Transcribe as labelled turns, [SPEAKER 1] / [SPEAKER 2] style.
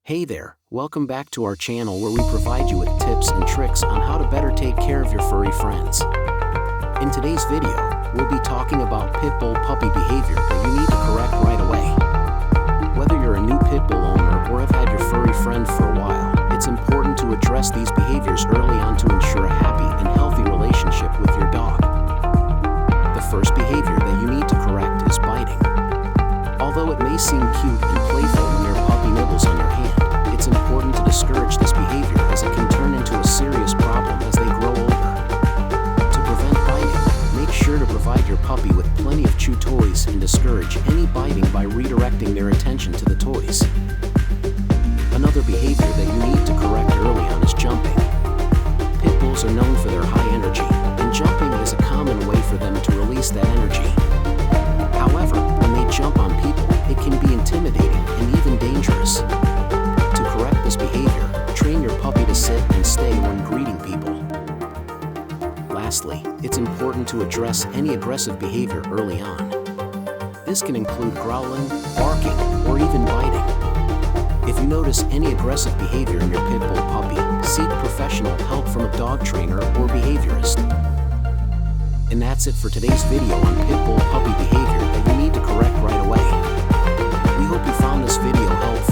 [SPEAKER 1] Hey there, welcome back to our channel where we provide you with tips and tricks on how to better take care of your furry friends. In today's video, we'll be talking about Pitbull puppy behavior that you need to correct right away. Whether you're a new Pitbull owner or have had your furry friend for a while, it's important to address these behaviors early on to ensure a happy and healthy relationship with your dog. The first behavior that you need to correct is biting. Although it may seem cute and playful when your puppy nibbles on your hand, it's important to discourage this behavior as it can turn into a serious problem as they grow older. To prevent biting, make sure to provide your puppy with plenty of chew toys and discourage any biting by redirecting their attention to the toys. Another behavior that you need to correct early on is jumping. Pit bulls are known for their high energy, and jumping is a common way for them to release that energy. However, when they jump on people, it can be intimidating and even dangerous. To correct this behavior, train your puppy to sit and stay when greeting people. Lastly, it's important to address any aggressive behavior early on. This can include growling, barking, or even biting. If you notice any aggressive behavior in your Pitbull puppy, seek professional help from a dog trainer or behaviorist. And that's it for today's video on Pitbull puppy behavior that you need to correct right away. We hope you found this video helpful.